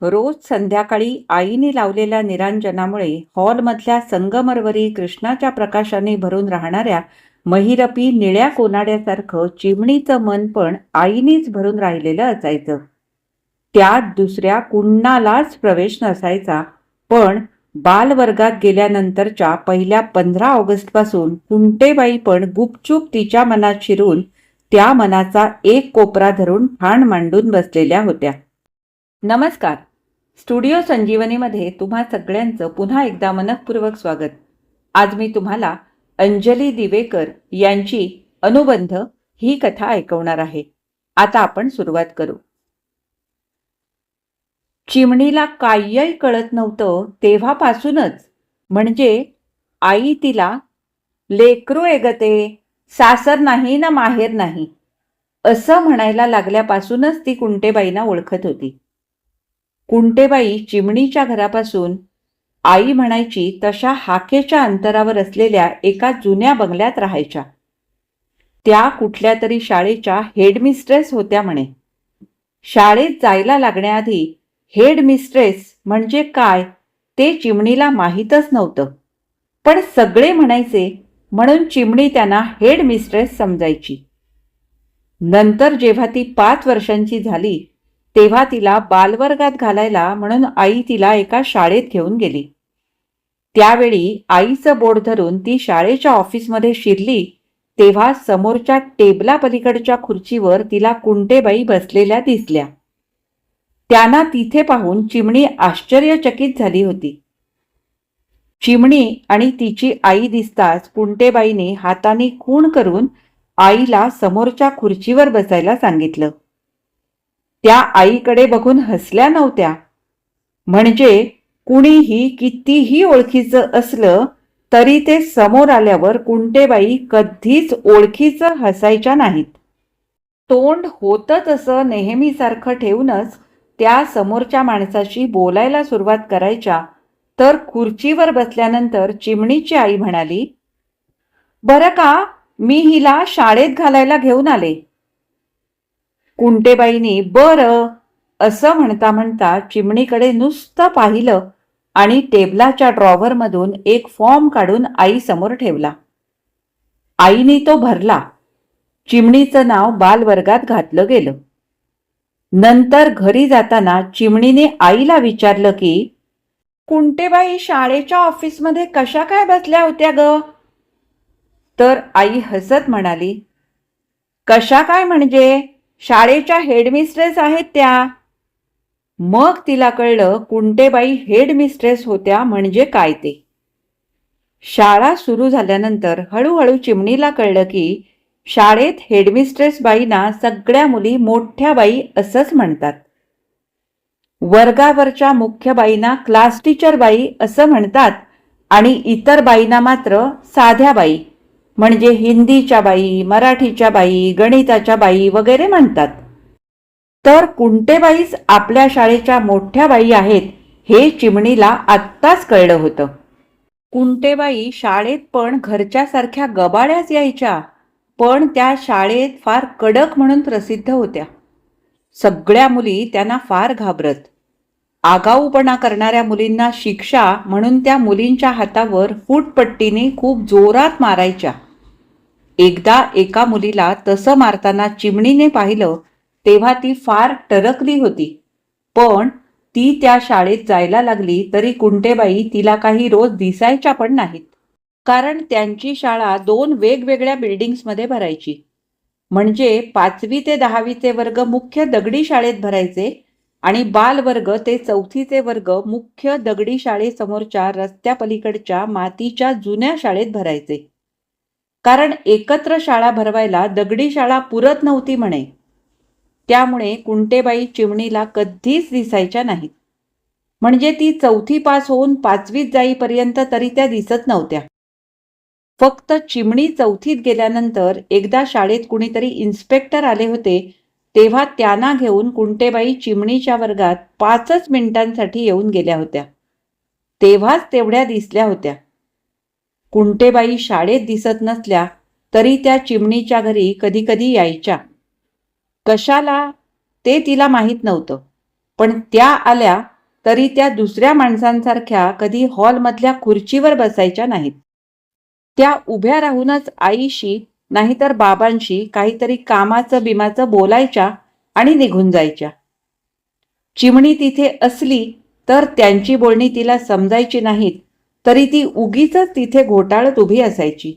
रोज संध्याकाळी आईने लावलेल्या निरांजनामुळे हॉलमधल्या संगमरवरी कृष्णाच्या प्रकाशाने भरून राहणाऱ्या महिरपी निळ्या कोनाड्यासारखं चिमणीचं मन पण आईनीच भरून राहिलेलं असायचं. त्यात दुसऱ्या कुणालाच प्रवेश नसायचा. पण बालवर्गात गेल्यानंतरच्या पहिल्या 15 ऑगस्टपासून कुंटेबाई पण गुपचूप तिच्या मनात शिरून त्या मनाचा एक कोपरा धरून ठाण मांडून बसलेल्या होत्या. नमस्कार. स्टुडिओ संजीवनीमध्ये तुम्हा सगळ्यांचं पुन्हा एकदा मनःपूर्वक स्वागत. आज मी तुम्हाला अंजली दिवेकर यांची अनुबंध ही कथा ऐकवणार आहे. आता आपण सुरुवात करू. चिमणीला काहीही कळत नव्हतं तेव्हापासूनच, म्हणजे आई तिला लेकरू एगते, सासर नाही ना माहेर नाही असं म्हणायला लागल्यापासूनच ती कुंटेबाईंना ओळखत होती. कुंटेबाई चिमणीच्या घरापासून आई म्हणायची तशा हाकेच्या अंतरावर असलेल्या एका जुन्या बंगल्यात राहायच्या. त्या कुठल्या तरी शाळेच्या हेडमिस्ट्रेस होत्या म्हणे. शाळेत जायला लागण्याआधी हेडमिस्ट्रेस म्हणजे काय ते चिमणीला माहीतच नव्हतं, पण सगळे म्हणायचे म्हणून चिमणी त्यांना हेडमिस्ट्रेस समजायची. नंतर जेव्हा ती 5 वर्षांची झाली तेव्हा तिला बालवर्गात घालायला म्हणून आई तिला एका शाळेत घेऊन गेली. त्यावेळी आईचं बोट धरून ती शाळेच्या ऑफिसमध्ये शिरली तेव्हा समोरच्या टेबलापलीकडच्या खुर्चीवर तिला कुंटेबाई बसलेल्या दिसल्या. त्यांना तिथे पाहून चिमणी आश्चर्यचकित झाली होती. चिमणी आणि तिची आई दिसताच कुंटेबाईने हाताने खूण करून आईला समोरच्या खुर्चीवर बसायला सांगितलं. त्या आईकडे बघून हसल्या नव्हत्या. म्हणजे कुणीही कितीही ओळखीचं असलं तरी ते समोर आल्यावर कुंटेबाई कधीच ओळखीचं हसायच्या नाहीत. तोंड होतं तसं नेहमीसारखं ठेवूनच त्या समोरच्या माणसाशी बोलायला सुरुवात करायच्या. तर खुर्चीवर बसल्यानंतर चिमणीची आई म्हणाली, बरं का, मी हिला शाळेत घालायला घेऊन आले. कुंटेबाईंनी बरं असं म्हणता म्हणता चिमणीकडे नुसतं पाहिलं आणि टेबलाच्या ड्रॉवरमधून एक फॉर्म काढून आई समोर ठेवला. आईने तो भरला. चिमणीचं नाव बालवर्गात घातलं गेलं. नंतर घरी जाताना चिमणीने आईला विचारलं की, कुंटेबाई शाळेच्या ऑफिसमध्ये कशा काय बसल्या होत्या ग? तर आई हसत म्हणाली, कशा काय म्हणजे शाळेच्या हेडमिस्ट्रेस आहेत त्या. मग तिला कळलं कुंटेबाई हेडमिस्ट्रेस होत्या म्हणजे काय ते. शाळा सुरू झाल्यानंतर हळूहळू चिमणीला कळलं की शाळेत हेडमिस्ट्रेस बाईंना सगळ्या मुली मोठ्या बाई असंच म्हणतात. वर्गावरच्या मुख्य बाईंना क्लास टीचर बाई असं म्हणतात आणि इतर बाईंना मात्र साध्या बाई म्हणजे हिंदीच्या बाई, मराठीच्या बाई, गणिताच्या बाई वगैरे म्हणतात. तर कुंटेबाईच आपल्या शाळेच्या मोठ्या बाई आहेत हे चिमणीला आत्ताच कळलं होतं. कुंटेबाई शाळेत पण घरच्यासारख्या गबाळ्याच यायच्या, पण त्या शाळेत फार कडक म्हणून प्रसिद्ध होत्या. सगळ्या मुली त्यांना फार घाबरत. आगाऊपणा करणाऱ्या मुलींना शिक्षा म्हणून त्या मुलींच्या हातावर फूटपट्टीने खूप जोरात मारायच्या. एकदा एका मुलीला तसं मारताना चिमणीने पाहिलं तेव्हा ती फार टरकली होती. पण ती त्या शाळेत जायला लागली तरी कुंटेबाई तिला काही रोज दिसायच्या पण नाहीत. कारण त्यांची शाळा 2 वेगवेगळ्या बिल्डिंग्समध्ये भरायची. म्हणजे 5वी ते 10वीचे वर्ग मुख्य दगडी शाळेत भरायचे आणि बालवर्ग ते 4थीचे वर्ग मुख्य दगडी शाळेसमोरच्या रस्त्यापलीकडच्या मातीच्या जुन्या शाळेत भरायचे. कारण एकत्र शाळा भरवायला दगडी शाळा पुरत नव्हती म्हणे. त्यामुळे कुंटेबाई चिमणीला कधीच दिसायच्या नाहीत. म्हणजे ती 4थी पास होऊन 5वीत जाईपर्यंत तरी त्या दिसत नव्हत्या. फक्त चिमणी 4थीत गेल्यानंतर एकदा शाळेत कुणीतरी इन्स्पेक्टर आले होते तेव्हा त्यांना घेऊन कुंटेबाई चिमणीच्या वर्गात 5च मिनिटांसाठी येऊन गेल्या होत्या. तेव्हाच तेवढ्या दिसल्या होत्या. कुंटेबाई शाळेत दिसत नसल्या तरी त्या चिमणीच्या घरी कधी कधी यायच्या. कशाला ते तिला माहीत नव्हतं. पण त्या आल्या तरी त्या दुसऱ्या माणसांसारख्या कधी हॉलमधल्या खुर्चीवर बसायच्या नाहीत. त्या उभ्या राहूनच आईशी नाहीतर बाबांशी काहीतरी कामाचं बिमाचं बोलायच्या आणि निघून जायच्या. चिमणी तिथे असली तर त्यांची बोलणी तिला समजायची नाहीत, तरी ती उगीच तिथे घोटाळत उभी असायची.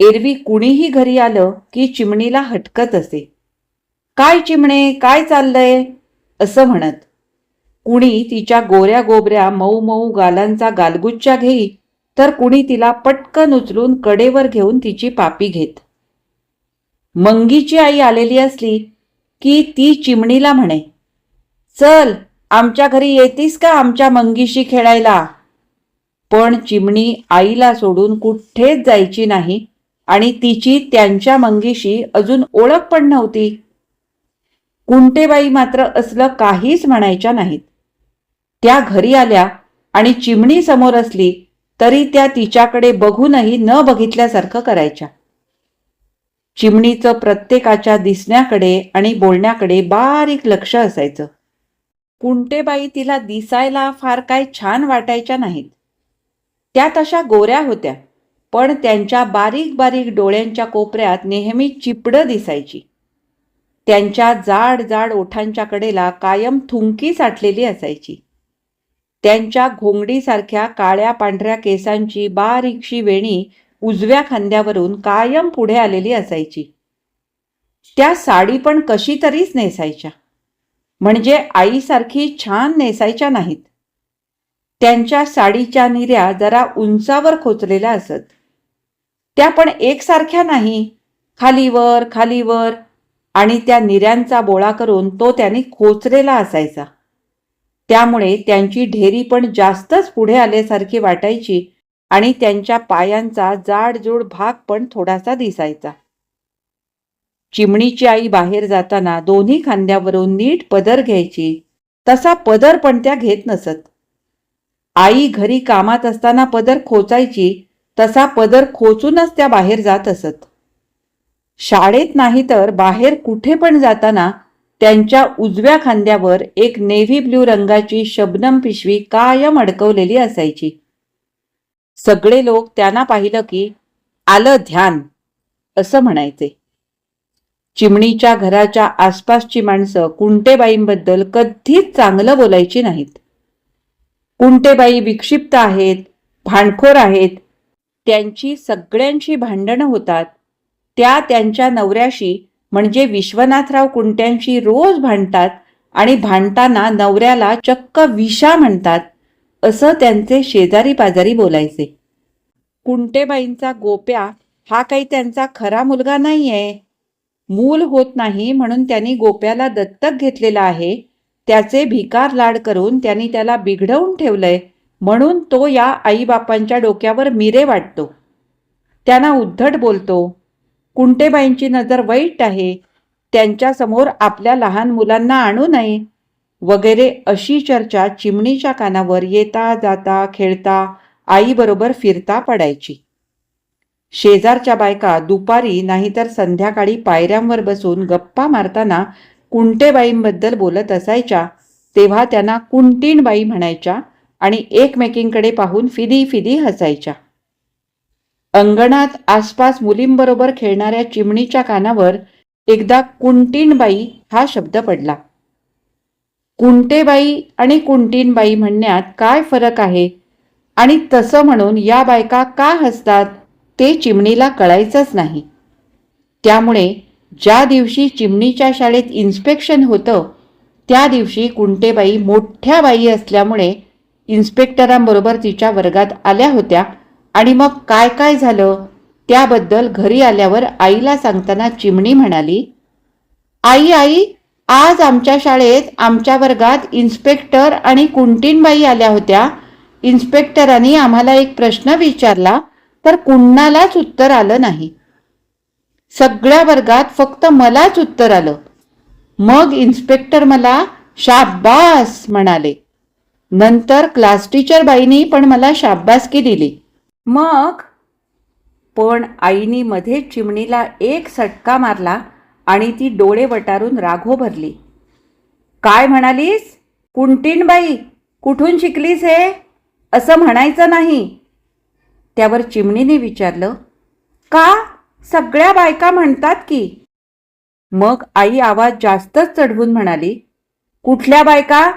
एरवी कुणीही घरी आलं की चिमणीला हटकत असे. काय चिमणे, काय चाललंय, असं म्हणत. कुणी तिच्या गोऱ्या गोबऱ्या मऊ मऊ गालांचा गालगुच्चा घेई, तर कुणी तिला पटकन उचलून कडेवर घेऊन तिची पापी घेत. मंगीची आई आलेली असली की ती चिमणीला म्हणे, चल आमच्या घरी येतीस का आमच्या मंगीशी खेळायला. पण चिमणी आईला सोडून कुठेच जायची नाही आणि तिची त्यांच्या मंगीशी अजून ओळख पण नव्हती. कुंटेबाई मात्र असलं काहीच म्हणायच्या नाहीत. त्या घरी आल्या आणि चिमणी समोर असली तरी त्या तिच्याकडे बघूनही न बघितल्यासारखं करायच्या. चिमणीचं प्रत्येकाच्या दिसण्याकडे आणि बोलण्याकडे बारीक लक्ष असायचं. कुंटेबाई तिला दिसायला फार काय छान वाटायच्या नाहीत. त्या तशा गोऱ्या होत्या, पण त्यांच्या बारीक बारीक डोळ्यांच्या कोपऱ्यात नेहमी चिपडं दिसायची. त्यांच्या जाड जाड ओठांच्या कडेला कायम थुंकी साठलेली असायची. त्यांच्या घोंगडीसारख्या काळ्या पांढऱ्या केसांची बारीकशी वेणी उजव्या खांद्यावरून कायम पुढे आलेली असायची. त्या साडी पण कशी तरीच नेसायच्या, म्हणजे आईसारखी छान नेसायच्या नाहीत. त्यांच्या साडीच्या निऱ्या जरा उंचावर खोचलेल्या असत. त्या पण एकसारख्या नाही, खालीवर खालीवर, आणि त्या निऱ्यांचा बोळा करून तो त्यांनी खोचलेला असायचा. त्यामुळे त्यांची ढेरी पण जास्तच पुढे आल्यासारखी वाटायची आणि त्यांच्या पायांचा जाडजूड भाग पण थोडासा दिसायचा. चिमणीची आई बाहेर जाताना दोन्ही खांद्यावरून नीट पदर घ्यायची, तसा पदर पण त्या घेत नसत. आई घरी कामात असताना पदर खोचायची, तसा पदर खोचूनच त्या बाहेर जात असत. शाळेत नाही तर बाहेर कुठे पण जाताना त्यांच्या उजव्या खांद्यावर एक नेव्ही ब्ल्यू रंगाची शबनम पिशवी कायम अडकवलेली असायची. सगळे लोक त्यांना पाहिलं की आलं ध्यान, असं म्हणायचे. चिमणीच्या घराच्या आसपासची माणसं कुंटेबाईंबद्दल कधीच चांगलं बोलायची नाहीत. कुंटेबाई विक्षिप्त आहेत, भांडखोर आहेत, त्यांची सगळ्यांशी भांडणं होतात. त्या त्यांच्या नवऱ्याशी म्हणजे विश्वनाथराव कुंट्यांशी रोज भांडतात आणि भांडताना नवऱ्याला चक्क विषा म्हणतात, असं त्यांचे शेजारी पाजारी बोलायचे. कुंटेबाईंचा गोप्या हा काही त्यांचा खरा मुलगा नाहीये. मूल होत नाही म्हणून त्यांनी गोप्याला दत्तक घेतलेला आहे. त्याचे भिकार लाड करून त्यांनी त्याला बिघडवून ठेवलंय, म्हणून तो या आईबापांच्या डोक्यावर मिरे वाटतो. त्यांना उद्धट बोलतो. कुंटेबाईंची नजर वाईट आहे, त्यांच्यासमोर आपल्या लहान मुलांना आणू नये, वगैरे अशी चर्चा चिमणीच्या कानावर येता जाता खेळता आईबरोबर फिरता पडायची. शेजारच्या बायका दुपारी नाहीतर संध्याकाळी पायऱ्यांवर बसून गप्पा मारताना कुंटेबाईंबद्दल बोलत असायच्या, तेव्हा त्यांना कुंटीणबाई म्हणायच्या आणि एकमेकींकडे पाहून फिदी फिदी हसायच्या. अंगणात आसपास मुलींबरोबर खेळणाऱ्या चिमणीच्या कानावर एकदा कुंटीणबाई हा शब्द पडला. कुंटेबाई आणि कुंटीणबाई म्हणण्यात काय फरक आहे आणि तसं म्हणून या बायका का हसतात ते चिमणीला कळायचंच नाही. त्यामुळे ज्या दिवशी चिमणीच्या शाळेत इन्स्पेक्शन होतं त्या दिवशी कुंटेबाई मोठ्या बाई असल्यामुळे इन्स्पेक्टरांबरोबर तिच्या वर्गात आल्या होत्या आणि मग काय काय झालं त्याबद्दल घरी आल्यावर आईला सांगताना चिमणी म्हणाली, आई आई, आज आमच्या शाळेत आमच्या वर्गात इन्स्पेक्टर आणि कुंटीणबाई आल्या होत्या. इन्स्पेक्टरांनी आम्हाला एक प्रश्न विचारला तर कुणालाच उत्तर आलं नाही. सगळ्या वर्गात फक्त मलाच उत्तर आलं. मग इन्स्पेक्टर मला शाब्बास म्हणाले. नंतर क्लास टीचर बाईंनी पण मला शाब्बासकी दिली. मग पण आईनी मध्येच चिमणीला एक सटका मारला आणि ती डोळे वटारून राघो भरली. काय म्हणालीस? कुंटीणबाई, कुठून शिकलीस हे? असं म्हणायचं नाही. त्यावर चिमणीने विचारलं, का? सगळ्या बायका म्हणतात की. मग आई आवाज जास्तच चढवून म्हणाली, कुठल्या बायका?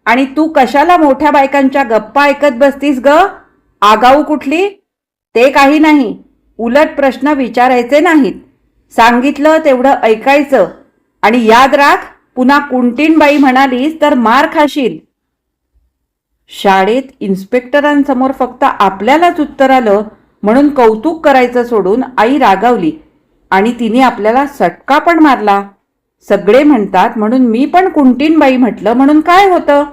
आणि तू कशाला मोठ्या बायकांच्या गप्पा ऐकत बसतीस ग? आगाऊ कुठली? ते काही नाही. उलट प्रश्न विचारायचे नाहीत. सांगितलं तेवढं ऐकायचं. आणि याद राख, पुन्हा कुंटीणबाई म्हणालीस तर मार खाशील. शाळेत इन्स्पेक्टरांसमोर फक्त आपल्यालाच उत्तर आलं म्हणून कौतुक करायचं सोडून आई रागावली आणि तिने आपल्याला सटका पण मारला. सगळे म्हणतात म्हणून मी पण कुंटीणबाई म्हटलं म्हणून काय होतं?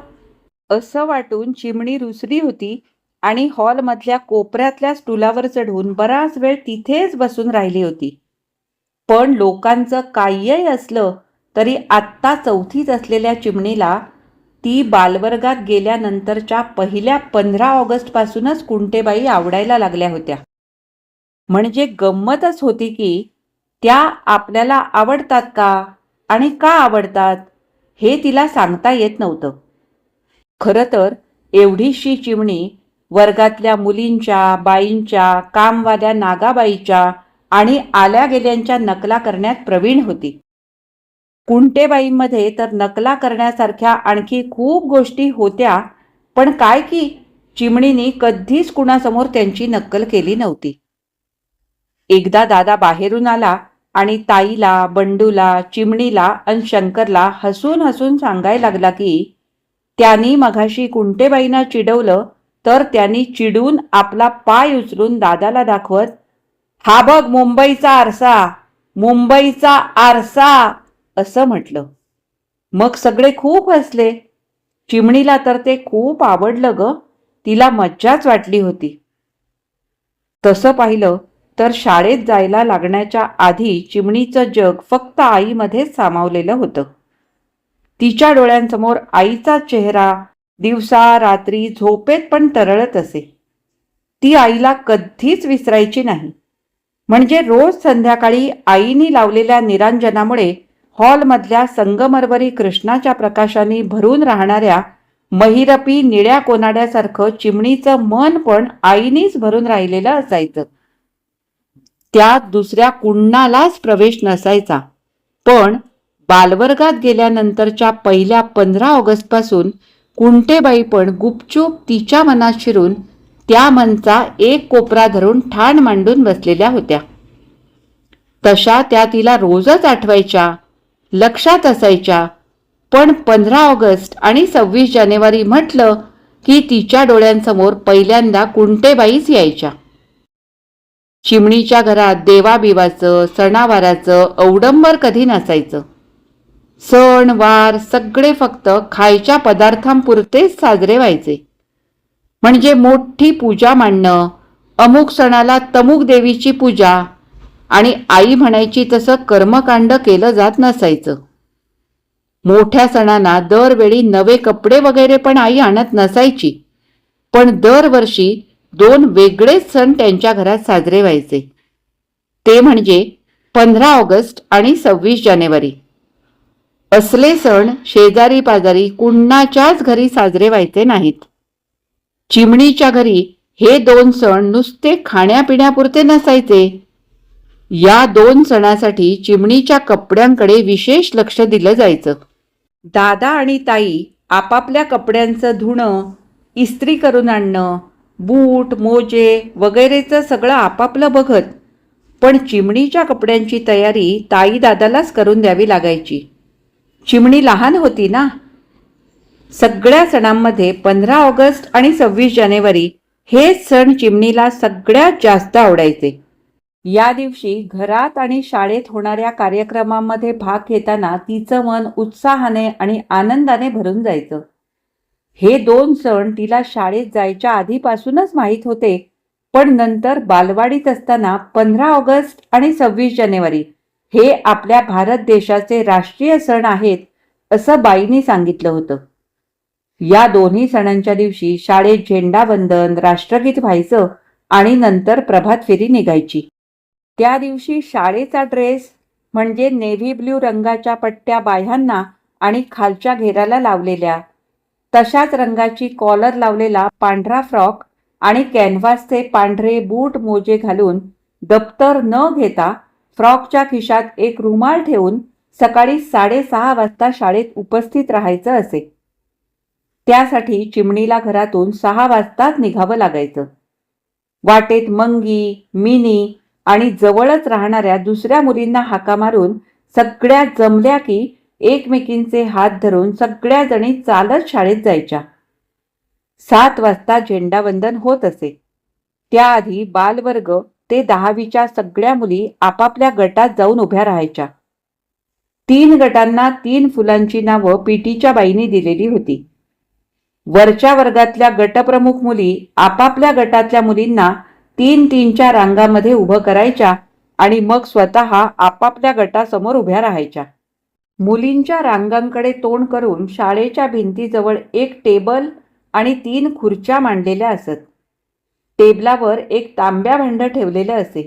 असं वाटून चिमणी रुसली होती आणि हॉलमधल्या कोपऱ्यातल्या स्टुलावर चढून बराच वेळ तिथेच बसून राहिली होती. पण लोकांचं काहीही असलं तरी आत्ता चौथीत असलेल्या चिमणीला ती बालवर्गात गेल्यानंतरच्या पहिल्या 15 ऑगस्टपासूनच कुंटेबाई आवडायला लागल्या होत्या. म्हणजे गंमतच होती की त्या आपल्याला आवडतात का आणि का आवडतात हे तिला सांगता येत नव्हतं. खरं तर एवढीशी चिमणी वर्गातल्या मुलींच्या, बाईंच्या, कामवाल्या नागाबाईच्या आणि आल्या गेल्यांच्या नकला करण्यात प्रवीण होती. कुंटेबाईंमध्ये तर नकला करण्यासारख्या आणखी खूप गोष्टी होत्या, पण काय की चिमणीने कधीच कुणासमोर त्यांची नक्कल केली नव्हती. एकदा दादा बाहेरून आला आणि ताईला, बंडूला, चिमणीला आणि शंकरला हसून हसून सांगायला लागला की त्यांनी मघाशी कुंटेबाईंना चिडवलं तर त्यांनी चिडून आपला पाय उचलून दादाला दाखवत, हा बघ मुंबईचा आरसा, मुंबईचा आरसा असं म्हटलं. मग सगळे खूप हसले. चिमणीला तर ते खूप आवडलं ग. तिला मज्जाच वाटली होती. तसं पाहिलं तर शाळेत जायला लागण्याच्या आधी चिमणीचं जग फक्त आईमध्येच सामावलेलं होतं. तिच्या डोळ्यांसमोर आईचा चेहरा दिवसा रात्री झोपेत पण तरळत असे. ती आईला कधीच विसरायची नाही. म्हणजे रोज संध्याकाळी आईनी लावलेल्या निरांजनामुळे हॉलमधल्या संगमरवरी कृष्णाच्या प्रकाशाने भरून राहणाऱ्या महिरपी निळ्या कोनाड्यासारखं चिमणीचं मन पण आईनीच भरून राहिलेलं असायचं. त्यात दुसऱ्या कुणालाच प्रवेश नसायचा. पण बालवर्गात गेल्यानंतरच्या पहिल्या 15 ऑगस्टपासून कुंटेबाई पण गुपचूप तिच्या मनात शिरून त्या मनचा एक कोपरा धरून ठाण मांडून बसलेल्या होत्या. तशा त्या तिला रोजच आठवायच्या, लक्षात असायच्या. पण 15 ऑगस्ट आणि 26 जानेवारी म्हटलं की तिच्या डोळ्यांसमोर पहिल्यांदा कुंटेबाईच यायच्या. चिमणीच्या घरात देवाबिवाचं, सणावाराचं अवडंबर कधी नसायचं. सण वार सगळे फक्त खायच्या पदार्थांपुरतेच साजरे व्हायचे. म्हणजे मोठी पूजा मांडणं, अमुक सणाला तमुक देवीची पूजा, आणि आई म्हणायची तसं कर्मकांड केलं जात नसायचं. मोठ्या सणांना दरवेळी नवे कपडे वगैरे पण आई आणत नसायची. पण दरवर्षी 2 वेगळेच सण त्यांच्या घरात साजरे व्हायचे. ते म्हणजे 15 ऑगस्ट आणि 26 जानेवारी. असले सण शेजारी पाजारी कुणाच्याच घरी साजरे व्हायचे नाहीत. चिमणीच्या घरी हे 2 सण नुसते खाण्यापिण्यापुरते नसायचे. या 2 सणासाठी चिमणीच्या कपड्यांकडे विशेष लक्ष दिलं जायचं. दादा आणि ताई आपापल्या कपड्यांचं धुणं, इस्त्री करून आणणं, बूट मोजे वगैरेचं सगळं आपापलं बघत. पण चिमणीच्या कपड्यांची तयारी ताई दादालाच करून द्यावी लागायची. चिमणी लहान होती ना. सगळ्या सणांमध्ये 15 ऑगस्ट आणि 26 जानेवारी हेच सण चिमणीला सगळ्यात जास्त आवडायचे. या दिवशी घरात आणि शाळेत होणाऱ्या कार्यक्रमांमध्ये भाग घेताना तिचं मन उत्साहाने आणि आनंदाने भरून जायचं. हे 2 सण तिला शाळेत जायच्या आधीपासूनच माहीत होते. पण नंतर बालवाडीत असताना 15 ऑगस्ट आणि 26 जानेवारी हे आपल्या भारत देशाचे राष्ट्रीय सण आहेत असं बाईंनी सांगितलं होतं. या दोन्ही सणांच्या दिवशी शाळेत झेंडावंदन, राष्ट्रगीत व्हायचं आणि नंतर प्रभात फेरी निघायची. त्या दिवशी शाळेचा ड्रेस म्हणजे नेव्ही ब्ल्यू रंगाच्या पट्ट्या बाह्यांना आणि खालच्या घेराला लावलेल्या तशाच रंगाची कॉलर लावलेला पांढरा फ्रॉक आणि कॅनव्हासचे पांढरे बूट मोजे घालून दप्तर न घेता फ्रॉकच्या खिशात एक रुमाल ठेवून सकाळी 6:30 वाजता शाळेत उपस्थित राहायचं असे. त्यासाठी चिमणीला घरातून 6 वाजताच निघावं लागायचं. वाटेत मंगी, मिनी आणि जवळच राहणाऱ्या दुसऱ्या मुलींना हाका मारून सगळ्या जमल्या की एकमेकींचे हात धरून सगळ्या जणी चालत शाळेत जायच्या. 7 वाजता झेंडावंदन होत असे. त्याआधी बालवर्ग ते 10वीच्या सगळ्या मुली आपापल्या गटात जाऊन उभ्या राहायच्या. 3 गटांना 3 फुलांची नावं पीटीच्या बाईंनी दिलेली होती. वरच्या वर्गातल्या गटप्रमुख मुली आपापल्या गटातल्या मुलींना 3-3च्या रांगांमध्ये उभं करायच्या आणि मग स्वतः आपापल्या गटासमोर उभ्या राहायच्या. मुलींच्या रांगांकडे तोंड करून शाळेच्या भिंतीजवळ एक टेबल आणि 3 खुर्च्या मांडलेल्या असत. टेबलावर एक तांब्या भांडं ठेवलेलं असे.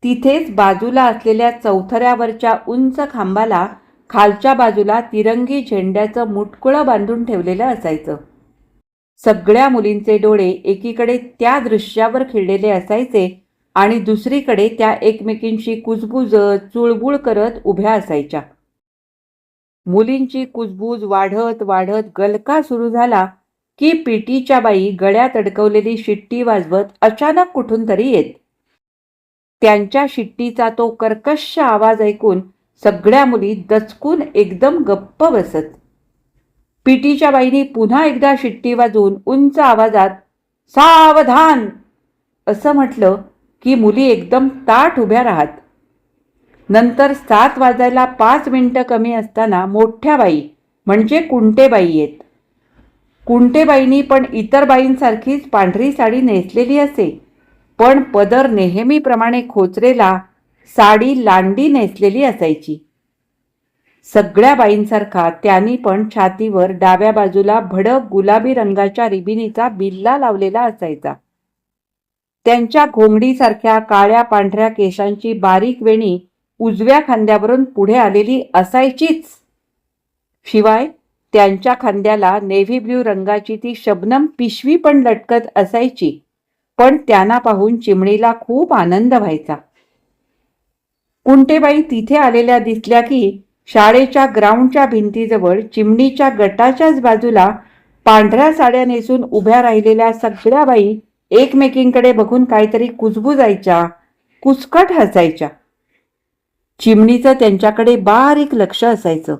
तिथेच बाजूला असलेल्या चौथऱ्यावरच्या उंच खांबाला खालच्या बाजूला तिरंगी झेंड्याचं मुटकुळं बांधून ठेवलेलं असायचं. सगळ्या मुलींचे डोळे एकीकडे त्या दृश्यावर खिळलेले असायचे आणि दुसरीकडे त्या एकमेकींशी कुजबुजत चुळबुळ करत उभ्या असायच्या. मुलींची कुजबूज वाढत वाढत गलका सुरू झाला की पीटीच्या बाई गळ्यात अडकवलेली शिट्टी वाजवत अचानक कुठून तरी येत. त्यांच्या शिट्टीचा तो कर्कश आवाज ऐकून सगळ्या मुली दचकून एकदम गप्प बसत. पीटीच्या बाईंनी पुन्हा एकदा शिट्टी वाजवून उंच आवाजात सावधान असं म्हटलं की मुली एकदम ताठ उभ्या राहत. नंतर 7 वाजायला 5 मिनिटं कमी असताना मोठ्या बाई म्हणजे कुंटेबाई येत. कुंटेबाईंनी पण इतर बाईंसारखीच पांढरी साडी नेसलेली असे, पण पदर नेहमीप्रमाणे खोचरेला साडी लांडी नेसलेली असायची. सगळ्या बाईंसारखा त्यांनी पण छातीवर डाव्या बाजूला भडक गुलाबी रंगाच्या रिबिनीचा बिल्ला लावलेला असायचा. त्यांच्या घोंगडीसारख्या काळ्या पांढऱ्या केसांची बारीक वेणी उजव्या खांद्यावरून पुढे आलेली असायचीच. शिवाय त्यांच्या खांद्याला नेव्ही ब्ल्यू रंगाची ती शबनम पिशवी पण लटकत असायची, पण त्यांना पाहून चिमणीला खूप आनंद व्हायचा. कुंटेबाई तिथे आलेल्या दिसल्या की शाळेच्या ग्राउंडच्या भिंतीजवळ चिमणीच्या गटाच्याच बाजूला पांढऱ्या साड्या नेसून उभ्या राहिलेल्या सगळ्या बाई एकमेकींकडे बघून काहीतरी कुजबुजायच्या, कुचकट हसायच्या. चिमणीचं त्यांच्याकडे बारीक लक्ष असायचं.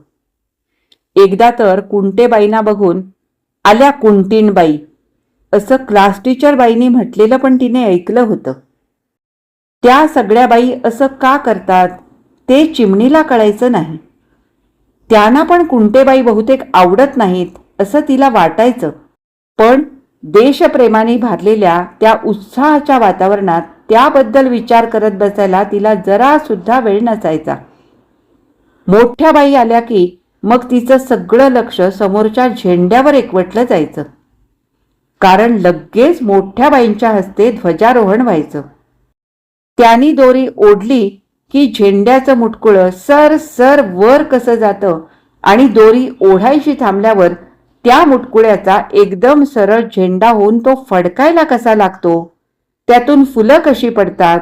एकदा तर कुंटेबाईंना बघून आल्या कुंटीनबाई असं क्लास टीचर बाईंनी म्हटलेलं पण तिने ऐकलं होतं. त्या सगळ्या बाई असं का करतात ते चिमणीला कळायचं नाही. त्यांना पण कुंटेबाई बहुतेक आवडत नाहीत असं तिला वाटायचं, पण देशप्रेमाने भारलेल्या त्या उत्साहाच्या वातावरणात त्याबद्दल विचार करत बसायला तिला जरा सुद्धा वेळ नसायचा. मोठ्या बाई आल्या की मग तिचं सगळं लक्ष समोरच्या झेंड्यावर एकवटलं जायचं, कारण लगेच मोठ्या बाईंच्या हस्ते ध्वजारोहण व्हायचं. त्यांनी दोरी ओढली की झेंड्याचं मुटकुळं सर सर वर कसं जातं आणि दोरी ओढायची थांबल्यावर त्या मुटकुळ्याचा एकदम सरळ झेंडा होऊन तो फडकायला कसा लागतो, त्यातून फुलं कशी पडतात,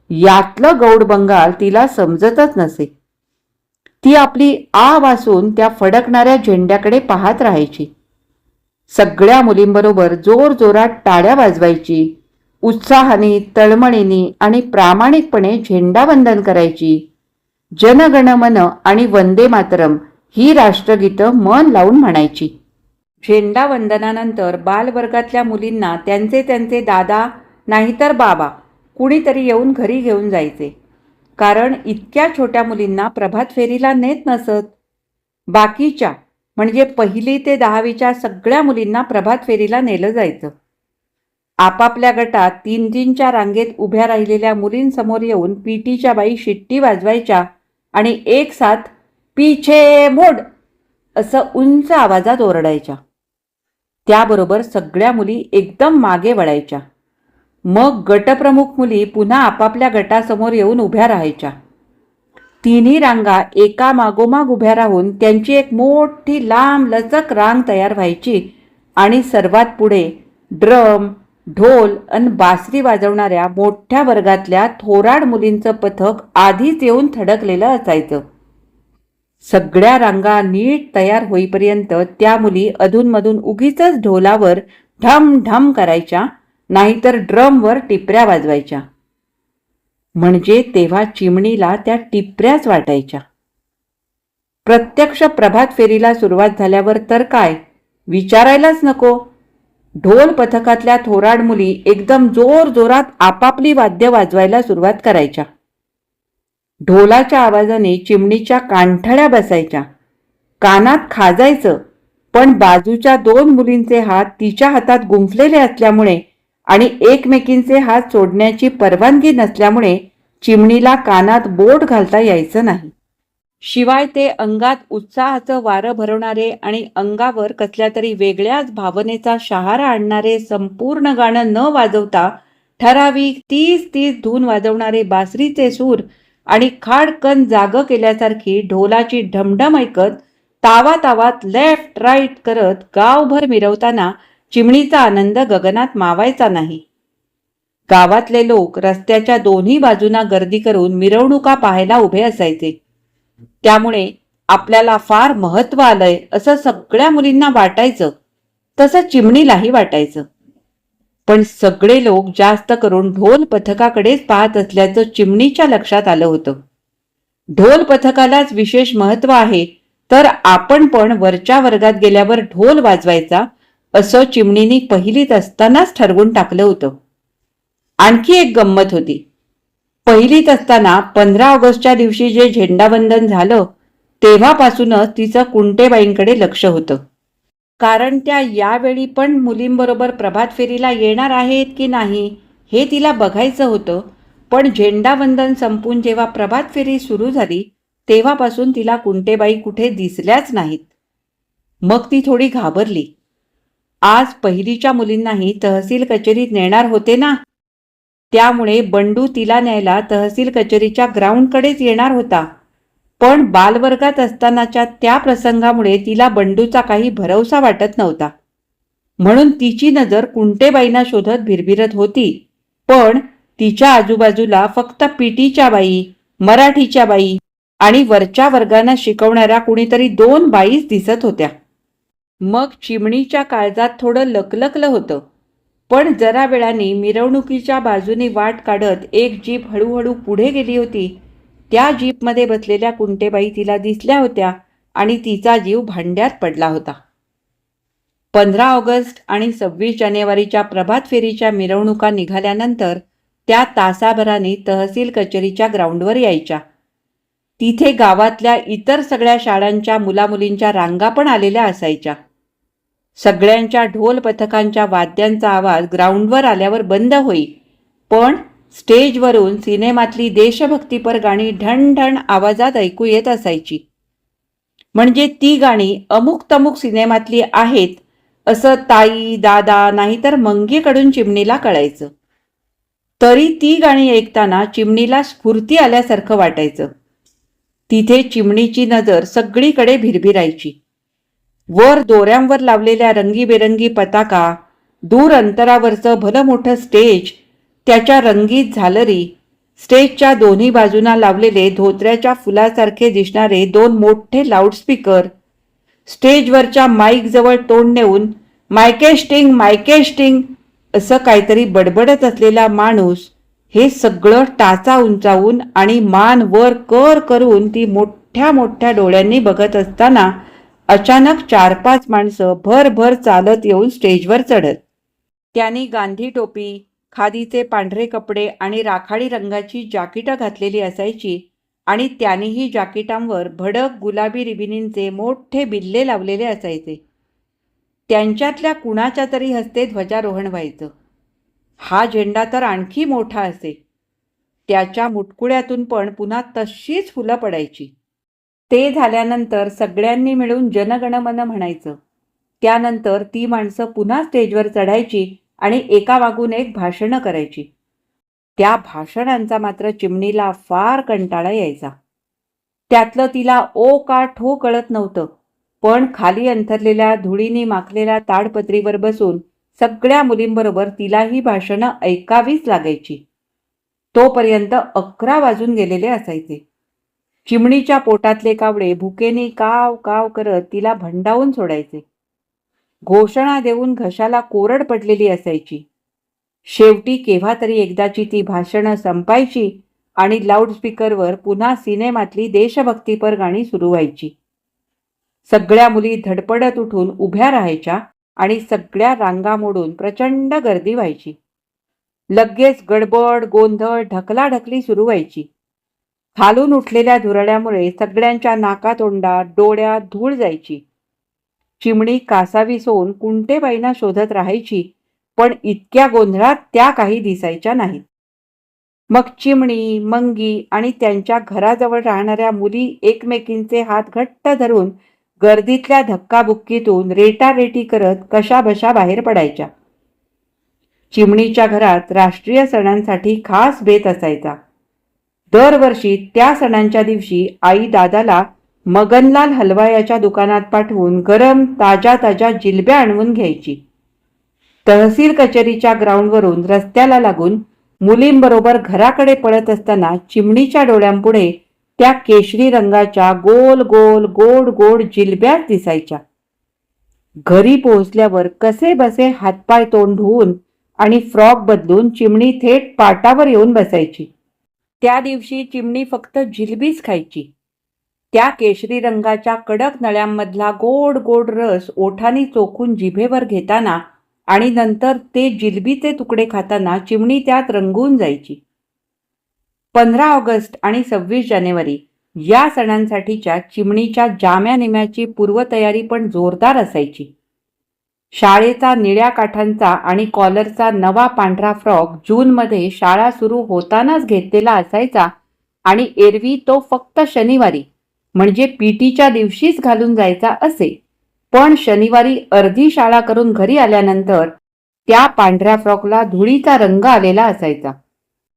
यातलं गौड बंगाल तिला समजतच नसे. ती आपली आ वासून त्या फडकणाऱ्या झेंड्याकडे पाहत राहायची. सगळ्या मुलींबरोबर जोर जोरात टाळ्या वाजवायची, उत्साहाने तळमळीने आणि प्रामाणिकपणे झेंडावंदन करायची. जनगणमन आणि वंदे मातरम ही राष्ट्रगीतं मन लावून म्हणायची. झेंडावंदनानंतर बालवर्गातल्या मुलींना त्यांचे त्यांचे दादा नाहीतर बाबा कुणीतरी येऊन घरी घेऊन जायचे, कारण इतक्या छोट्या मुलींना प्रभात फेरीला नेत नसत. बाकीच्या म्हणजे 1ली ते 10वीच्या सगळ्या मुलींना प्रभात फेरीला नेलं जायचं. आपापल्या गटात 3-3च्या रांगेत उभ्या राहिलेल्या मुलींसमोर येऊन पीटीच्या बाई शिट्टी वाजवायच्या आणि एक साथ पीछे मुड असं उंच आवाजात ओरडायच्या. त्याबरोबर सगळ्या मुली एकदम मागे वळायच्या. मग गटप्रमुख मुली पुन्हा आपापल्या गटासमोर येऊन उभ्या राहायच्या. तिन्ही रांगा एका मागोमाग उभ्या राहून त्यांची एक मोठी लांब लचक रांग तयार व्हायची आणि सर्वात पुढे ड्रम, ढोल आणि बासरी वाजवणाऱ्या मोठ्या वर्गातल्या थोराड मुलींचं पथक आधीच येऊन थडकलेलं असायचं. सगळ्या रांगा नीट तयार होईपर्यंत त्या मुली अधूनमधून उगीचच ढोलावर ढम ढम करायच्या, नाहीतर ड्रमवर टिपऱ्या वाजवायच्या. म्हणजे तेव्हा चिमणीला त्या टिपऱ्याच वाटायच्या. प्रत्यक्ष प्रभात फेरीला सुरुवात झाल्यावर तर काय विचारायलाच नको. ढोल पथकातल्या थोराड मुली एकदम जोर जोरात आपापली वाद्य वाजवायला सुरुवात करायच्या. ढोलाच्या आवाजाने चिमणीच्या कानठळ्या बसायच्या, कानात खाजायचं. पण बाजूच्या दोन मुलींचे हात तिच्या हातात गुंफलेले असल्यामुळे आणि एकमेकींचे हात सोडण्याची परवानगी नसल्यामुळे चिमणीला कानात बोट घालता यायचं नाही. शिवाय ते अंगात उत्साहाचं वारं भरवणारे आणि अंगावर कसल्या तरी वेगळ्याच भावनेचा शहारा आणणारे संपूर्ण गाणं न वाजवता ठराविक 30-30 धून वाजवणारे बासरीचे सूर आणि खाडकन जागं केल्यासारखी ढोलाची ढमढम ऐकत तावातावात लेफ्ट राईट करत गावभर मिरवताना चिमणीचा आनंद गगनात मावायचा नाही. गावातले लोक रस्त्याच्या दोन्ही बाजूंना गर्दी करून मिरवणुका पाहायला उभे असायचे. त्यामुळे आपल्याला फार महत्त्व आलंय असं सगळ्या मुलींना वाटायचं, तसं चिमणीलाही वाटायचं. पण सगळे लोक जास्त करून ढोल पथकाकडेच पाहत असल्याचं चिमणीच्या लक्षात आलं होतं. ढोल पथकालाच विशेष महत्त्व आहे, तर आपण पण वरच्या वर्गात गेल्यावर ढोल वाजवायचा असं चिमणीने पहिलीत असतानाच ठरवून टाकलं होतं. आणखी एक गंमत होती. पहिलीत असताना 15 ऑगस्टच्या दिवशी जे झेंडावंदन झालं तेव्हापासूनच तिचं कुंटेबाईंकडे लक्ष होतं. कारण त्या यावेळी पण मुलींबरोबर प्रभात फेरीला येणार आहेत की नाही हे तिला बघायचं होतं. पण झेंडावंदन संपून जेव्हा प्रभात फेरी सुरू झाली तेव्हापासून तिला कुंटेबाई कुठे दिसल्याच नाहीत. मग ती थोडी घाबरली. आज पहिलीच्या मुलींनाही तहसील कचेरीत नेणार होते ना, त्यामुळे बंडू तिला न्यायला तहसील कचेरीच्या ग्राउंडकडेच येणार होता. पण बालवर्गात असतानाच्या त्या प्रसंगामुळे तिला बंडूचा काही भरवसा वाटत नव्हता. म्हणून तिची नजर कुंटेबाईंना शोधत भिरभिरत होती. पण तिच्या आजूबाजूला फक्त पीटीच्या बाई, मराठीच्या बाई आणि वरच्या वर्गांना शिकवणाऱ्या कुणीतरी 2 बाईच दिसत होत्या. मग चिमणीच्या काळजात थोडं लकलकलं होतं. पण जरा वेळाने मिरवणुकीच्या बाजूने वाट काढत एक जीप हळूहळू पुढे गेली होती. त्या जीपमध्ये बसलेल्या कुंटेबाई तिला दिसल्या होत्या आणि तिचा जीव भांड्यात पडला होता. 15 ऑगस्ट आणि 26 जानेवारीच्या प्रभात फेरीच्या मिरवणुका निघाल्यानंतर त्या तासाभराने तहसील कचेरीच्या ग्राउंडवर यायच्या. तिथे गावातल्या इतर सगळ्या शाळांच्या मुलामुलींच्या रांगा पण आलेल्या असायच्या. सगळ्यांच्या ढोल पथकांच्या वाद्यांचा आवाज ग्राउंडवर आल्यावर बंद होई, पण स्टेजवरून सिनेमातली देशभक्तीपर गाणी ढणढण आवाजात ऐकू येत असायची. म्हणजे ती गाणी अमुक तमुक सिनेमातली आहेत असं ताई, दादा नाहीतर मंगीकडून चिमणीला कळायचं. तरी ती गाणी ऐकताना चिमणीला स्फूर्ती आल्यासारखं वाटायचं. तिथे चिमणीची नजर सगळीकडे भिरभिरायची. वर दोऱ्यांवर लावलेल्या रंगीबेरंगी पताका, दूर अंतरावरचं भलं मोठं स्टेज, त्याच्या रंगीत झालरी, स्टेजच्या दोन्ही बाजूंना लावलेले धोत्र्याच्या फुलासारखे दिसणारे 2 मोठे लाऊडस्पीकर, स्टेजवरच्या माईकजवळ तोंड नेऊन मायकेस्टिंग मायकेस्टिंग असं काहीतरी बडबडत असलेला माणूस, हे सगळं टाचा उंचावून आणि मान वर कर करून ती मोठ्या मोठ्या डोळ्यांनी बघत असताना अचानक 4-5 माणसं भरभर चालत येऊन स्टेजवर चढत. त्यांनी गांधी टोपी, खादीचे पांढरे कपडे आणि राखाडी रंगाची जाकीटं घातलेली असायची आणि त्यांनीही जाकीटांवर भडक गुलाबी रिबिनींचे मोठे बिल्ले लावलेले असायचे. त्यांच्यातल्या कुणाच्या तरी हस्ते ध्वजारोहण व्हायचं. हा झेंडा तर आणखी मोठा असे. त्याच्या मुटकुळ्यातून पण पुन्हा तशीच फुलं पडायची. ते झाल्यानंतर सगळ्यांनी मिळून जनगणमन म्हणायचं. त्यानंतर ती माणसं पुन्हा स्टेजवर चढायची आणि एकामागून एक भाषणं करायची. त्या भाषणांचा मात्र चिमणीला फार कंटाळा यायचा. त्यातलं तिला ओ का ठो कळत नव्हतं, पण खाली अंथरलेल्या धुळीने माखलेल्या ताडपत्रीवर बसून सगळ्या मुलींबरोबर तिलाही भाषणं ऐकावीच लागायची. तोपर्यंत 11 वाजून गेलेले असायचे. चिमणीच्या पोटातले कावळे भुकेने काव काव करत तिला भंडावून सोडायचे. घोषणा देऊन घशाला कोरड पडलेली असायची. शेवटी केव्हा तरी एकदाची ती भाषणं संपायची आणि लाऊडस्पीकरवर पुन्हा सिनेमातली देशभक्तीपर गाणी सुरू व्हायची. सगळ्या मुली धडपडत उठून उभ्या राहायच्या आणि सगळ्या रांगा मोडून प्रचंड गर्दी व्हायची. लगेच गडबड, गोंधळ, ढकलाढकली सुरू व्हायची. खालून उठलेल्या धुरळ्यामुळे सगळ्यांच्या नाकातोंडात, डोळ्यात धूळ जायची. चिमणी कासावीस होऊन कुंटेबाईंना शोधत राहायची, पण इतक्या गोंधळात त्या काही दिसायच्या नाहीत. मग चिमणी, मंगी आणि त्यांच्या घराजवळ राहणाऱ्या मुली एकमेकींचे हात घट्ट धरून गर्दीतल्या धक्काबुक्कीतून रेटारेटी करत कशाबशा बाहेर पडायच्या. चिमणीच्या घरात राष्ट्रीय सणांसाठी खास बेत असायचा. दरवर्षी त्या सणांच्या दिवशी आई दादाला मगनलाल हलवायाच्या दुकानात पाठवून गरम ताज्या ताज्या जिलब्या आणून घ्यायची. तहसील कचेरीच्या ग्राउंडवरून रस्त्याला लागून मुलींबरोबर घराकडे पळत असताना चिमणीच्या डोळ्यांपुढे त्या केशरी रंगाच्या गोल गोल गोड गोड जिलब्याच दिसायच्या. घरी पोहोचल्यावर कसे बसे हातपाय तोंड धुवून आणि फ्रॉक बदलून चिमणी थेट पाटावर येऊन बसायची. त्या दिवशी चिमणी फक्त जिलबीच खायची. त्या केशरी रंगाच्या कडक नळ्यांमधला गोड गोड रस ओठांनी चोखून जिभेवर घेताना आणि नंतर ते जिलबीचे तुकडे खाताना चिमणी त्यात रंगून जायची. 15 ऑगस्ट आणि 26 जानेवारी या सणांसाठीच्या चिमणीच्या जाम्या निम्याची पूर्वतयारी पण जोरदार असायची. शाळेचा निळ्या काठांचा आणि कॉलरचा नवा पांढरा फ्रॉक जूनमध्ये शाळा सुरू होतानाच घेतलेला असायचा आणि एरवी तो फक्त शनिवारी म्हणजे पीटीच्या दिवशीच घालून जायचा असे. पण शनिवारी अर्धी शाळा करून घरी आल्यानंतर त्या पांढऱ्या फ्रॉकला धुळीचा रंग आलेला असायचा.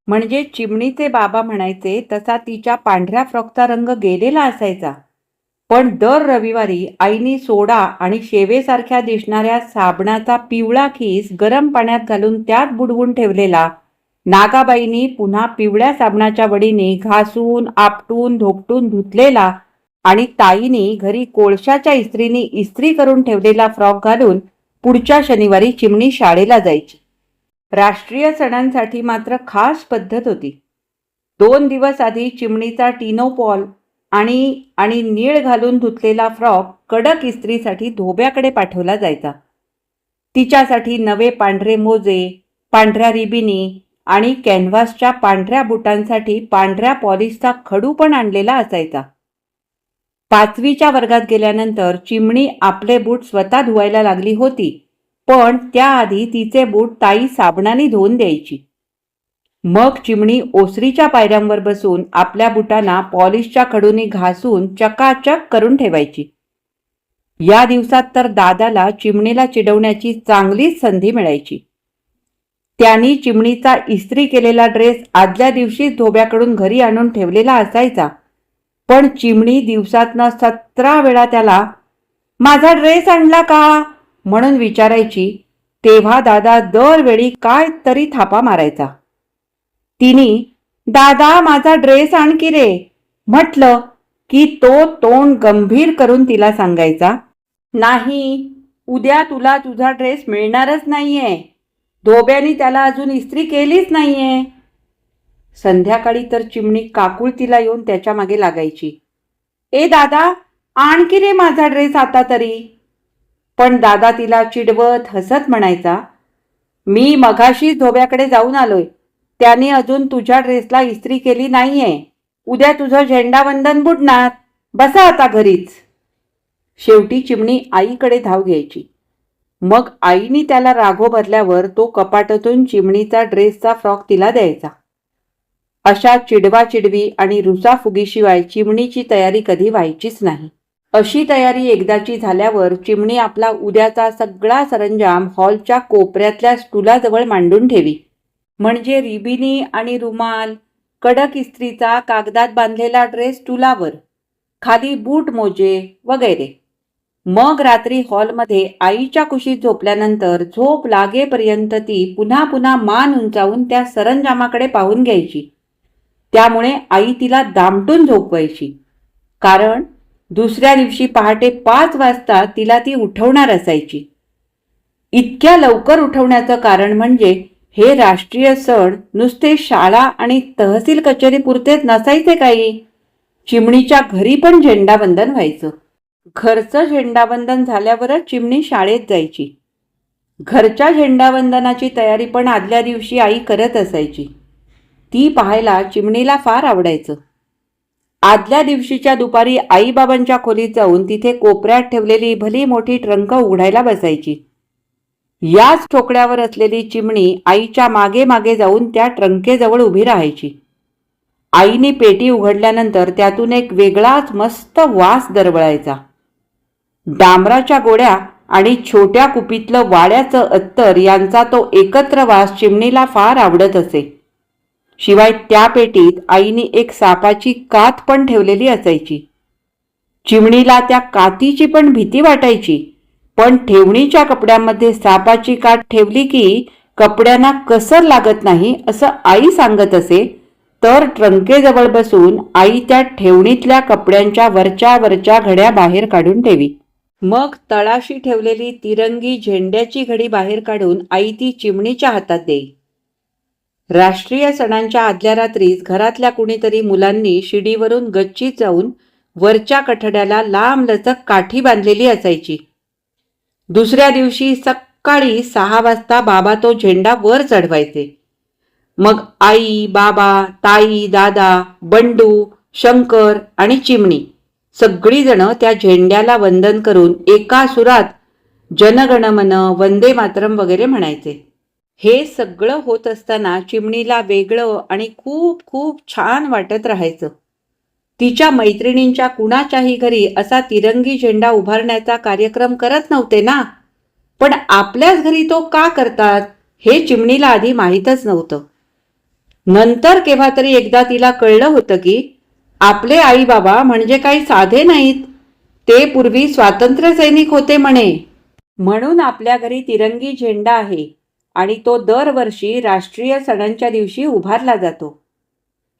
म्हणजे चिमणीचे बाबा म्हणायचे तसा तिच्या पांढऱ्या फ्रॉकचा रंग गेलेला असायचा. पण दर रविवारी आईनी सोडा आणि शेवेसारख्या दिसणाऱ्या साबणाचा पिवळा खीस गरम पाण्यात घालून त्यात बुडवून ठेवलेला नागाबाईंनी पुन्हा पिवळ्या साबणाच्या वडीने घासून आपटून धोपटून धुतलेला आणि ताईनी घरी कोळशाच्या इस्त्रीने इस्त्री करून ठेवलेला फ्रॉक घालून पुढच्या शनिवारी चिमणी शाळेला जायची. राष्ट्रीय सणांसाठी मात्र खास पद्धत होती. 2 दिवस आधी चिमणीचा टिनोपॉल आणि नीळ घालून धुतलेला फ्रॉक कडक इस्त्रीसाठी धोब्याकडे पाठवला जायचा. तिच्यासाठी नवे पांढरे मोजे, पांढऱ्या रिबिनी आणि कॅनव्हासच्या पांढऱ्या बुटांसाठी पांढऱ्या पॉलिशचा खडू पण आणलेला असायचा. 5वीच्या वर्गात गेल्यानंतर चिमणी आपले बूट स्वतः धुवायला लागली होती, पण त्याआधी तिचे बूट ताई साबणाने धुवून द्यायची. मग चिमणी ओसरीच्या पायऱ्यांवर बसून आपल्या बुटांना पॉलिशच्या खडूने घासून चकाचक करून ठेवायची. या दिवसात तर दादाला चिमणीला चिडवण्याची चांगलीच संधी मिळायची. त्यांनी चिमणीचा इस्त्री केलेला ड्रेस आदल्या दिवशीच धोब्याकडून घरी आणून ठेवलेला असायचा. पण चिमणी दिवसातनं 17 वेळा त्याला माझा ड्रेस आणला का म्हणून विचारायची, तेव्हा दादा दरवेळी काय तरी थापा मारायचा. तिने दादा माझा ड्रेस आण की रे म्हटलं की तो तोंड गंभीर करून तिला सांगायचा, नाही, उद्या तुला तुझा ड्रेस मिळणारच नाहीये, धोब्यानी त्याला अजून इस्त्री केलीच नाहीये. संध्याकाळी तर चिमणी काकुळतीला येऊन त्याच्या मागे लागायची, ए दादा आण की रे माझा ड्रेस आता तरी. पण दादा तिला चिडवत हसत म्हणायचा, मी मघाशीच धोब्याकडे जाऊन आलोय, त्याने अजून तुझ्या ड्रेसला इस्त्री केली नाहीये, उद्या तुझं झेंडावंदन बुडणार, बसा आता घरीच. शेवटी चिमणी आईकडे धाव घ्यायची. मग आईने त्याला रागो भरल्यावर तो कपाटातून चिमणीचा ड्रेसचा फ्रॉक तिला द्यायचा. अशा चिडवाचिडवी आणि रुसाफुगीशिवाय चिमणीची तयारी कधी व्हायचीच नाही. अशी तयारी एकदाची झाल्यावर चिमणी आपला उद्याचा सगळा सरंजाम हॉलच्या कोपऱ्यातल्या स्टुलाजवळ मांडून ठेवी. म्हणजे रिबिनी आणि रुमाल, कडक इस्त्रीचा कागदात बांधलेला ड्रेस स्टुलावर, खाली बूट मोजे वगैरे. मग रात्री हॉलमध्ये आईच्या कुशीत झोपल्यानंतर झोप लागेपर्यंत ती पुन्हा पुन्हा मान उंचावून त्या सरंजामाकडे पाहून घ्यायची. त्यामुळे आई तिला दामटून झोपवायची, कारण दुसऱ्या दिवशी पहाटे 5 वाजता तिला ती उठवणार असायची. इतक्या लवकर उठवण्याचं कारण म्हणजे हे राष्ट्रीय सण नुसते शाळा आणि तहसील कचेरीपुरतेच नसायचे काही. चिमणीच्या घरी पण झेंडावंदन व्हायचं. घरचं झेंडावंदन झाल्यावरच चिमणी शाळेत जायची. घरच्या झेंडावंदनाची तयारी पण आदल्या दिवशी आई करत असायची. ती पाहायला चिमणीला फार आवडायचं. आदल्या दिवशीच्या दुपारी आईबाबांच्या खोलीत जाऊन तिथे कोपऱ्यात ठेवलेली भली मोठी ट्रंक उघडायला बसायची. याच ठोकड्यावर असलेली चिमणी आईच्या मागे मागे जाऊन त्या ट्रंकेजवळ उभी राहायची. आईने पेटी उघडल्यानंतर त्यातून एक वेगळाच मस्त वास दरवळायचा. डांबराच्या गोळ्या आणि छोट्या कुपीतलं वाड्याचं अत्तर यांचा तो एकत्र वास चिमणीला फार आवडत असे. शिवाय त्या पेटीत आईने एक सापाची कात पण ठेवलेली असायची. चिमणीला त्या कातीची पण भीती वाटायची, पण ठेवणीच्या कपड्यामध्ये सापाची कात ठेवली की कपड्यांना कसर लागत नाही असं आई सांगत असे. तर ट्रंकेजवळ बसून आई त्या ठेवणीतल्या कपड्यांच्या वरच्या वरच्या घड्या बाहेर काढून ठेवी. मग तळाशी ठेवलेली तिरंगी झेंड्याची घडी बाहेर काढून आई ती चिमणीच्या हातात देई. राष्ट्रीय सणांच्या आदल्या रात्रीच घरातल्या कुणीतरी मुलांनी शिडीवरून गच्चीत जाऊन वरच्या कठड्याला लांबलचक काठी बांधलेली असायची. दुसऱ्या दिवशी सकाळी 6 वाजता बाबा तो झेंडा वर चढवायचे. मग आई, बाबा, ताई, दादा, बंडू, शंकर आणि चिमणी सगळीजण त्या झेंड्याला वंदन करून एका सुरात जनगणमन, वंदे मातरम वगैरे म्हणायचे. हे सगळं होत असताना चिमणीला वेगळं आणि खूप खूप छान वाटत राहायचं. तिच्या मैत्रिणींच्या कुणाच्याही घरी असा तिरंगी झेंडा उभारण्याचा कार्यक्रम करत नव्हते ना, पण आपल्याच घरी तो का करतात हे चिमणीला आधी माहीतच नव्हतं. नंतर केव्हा तरी एकदा तिला कळलं होतं की आपले आई बाबा म्हणजे काही साधे नाहीत, ते पूर्वी स्वातंत्र्य सैनिक होते म्हणे. म्हणून आपल्या घरी तिरंगी झेंडा आहे आणि तो दरवर्षी राष्ट्रीय सणांच्या दिवशी उभारला जातो.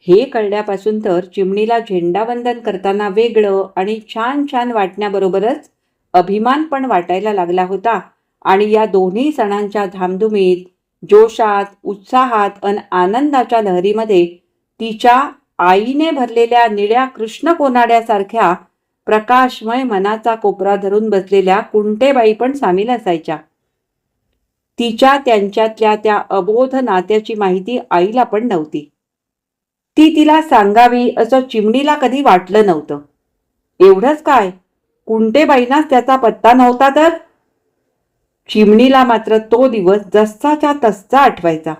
हे कळल्यापासून तर चिमणीला झेंडावंदन करताना वेगळं आणि छान छान वाटण्याबरोबरच अभिमान पण वाटायला लागला होता. आणि या दोन्ही सणांच्या धामधुमीत, जोशात, उत्साहात अन आनंदाच्या लहरीमध्ये तिच्या आईने भरलेल्या निळ्या कृष्ण कोनाड्यासारख्या प्रकाशमय मनाचा कोपरा धरून बसलेल्या कुंटेबाई पण सामील असायच्या. तिच्या त्यांच्यातल्या त्या अबोध नात्याची माहिती आईला पण नव्हती. ती तिला सांगावी असं चिमणीला कधी वाटलं नव्हतं. एवढंच काय, कुंटेबाईंनाच त्याचा पत्ता नव्हता तर? चिमणीला मात्र तो दिवस जसाच्या तसा आठवायचा.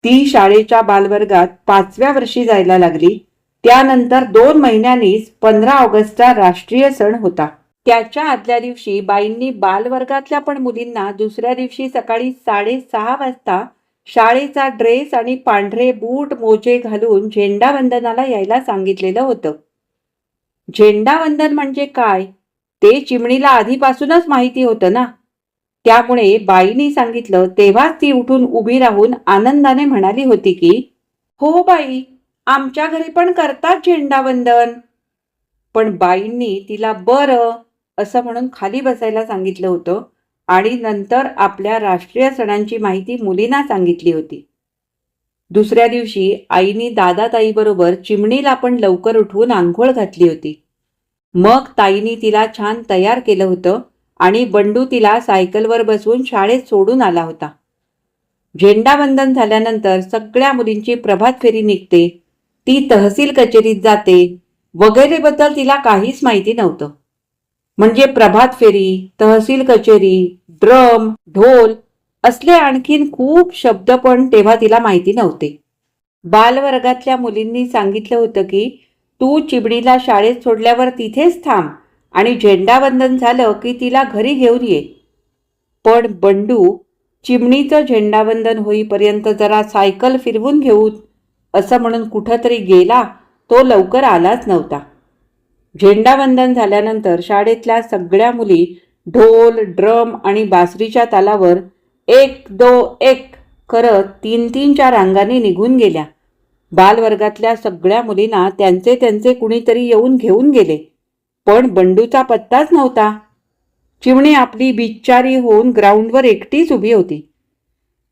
ती शाळेच्या बालवर्गात 5व्या वर्षी जायला लागली. त्यानंतर 2 महिन्यांनीच 15 ऑगस्टचा राष्ट्रीय सण होता. त्याच्या आदल्या दिवशी बाईंनी बालवर्गातल्या पण मुलींना दुसऱ्या दिवशी सकाळी 6:30 वाजता शाळेचा ड्रेस आणि पांढरे बूट मोजे घालून झेंडावंदनाला यायला सांगितलेलं होतं. झेंडावंदन म्हणजे काय ते चिमणीला आधीपासूनच माहिती होतं ना. त्यामुळे बाईंनी सांगितलं तेव्हाच ती उठून उभी राहून आनंदाने म्हणाली होती की, हो बाई, आमच्या घरी पण करतात झेंडावंदन. पण बाईंनी तिला बरं असं म्हणून खाली बसायला सांगितलं होतं आणि नंतर आपल्या राष्ट्रीय सणांची माहिती मुलींना सांगितली होती. दुसऱ्या दिवशी आईनी दादाताईबरोबर चिमणीला पण लवकर उठवून आंघोळ घातली होती. मग ताईनी तिला छान तयार केलं होतं आणि बंडू तिला सायकलवर बसवून शाळेत सोडून आला होता. झेंडावंदन झाल्यानंतर सगळ्या मुलींची प्रभात फेरी निघते, ती तहसील कचेरीत जाते वगैरे बद्दल तिला काहीच माहिती नव्हतं. म्हणजे प्रभात फेरी, तहसील कचेरी, ड्रम, ढोल असले आणखीन खूप शब्द पण तेव्हा तिला माहिती नव्हते. बालवर्गातल्या मुलींनी सांगितलं होतं की तू चिमणीला शाळेत सोडल्यावर तिथेच थांब आणि झेंडावंदन झालं की तिला घरी घेऊन ये. पण बंडू चिमणीचं झेंडावंदन होईपर्यंत जरा सायकल फिरवून घेऊ असं म्हणून कुठंतरी गेला. तो लवकर आलाच नव्हता. झेंडावंदन झाल्यानंतर शाळेतल्या सगळ्या मुली ढोल, ड्रम आणि बासरीच्या तालावर 1 2 1 करत 3-3च्या रांगांनी निघून गेल्या. बालवर्गातल्या सगळ्या मुलींना त्यांचे त्यांचे कुणीतरी येऊन घेऊन गेले, पण बंडूचा पत्ताच नव्हता. चिमणी आपली बिचारी होऊन ग्राउंडवर एकटीच उभी होती.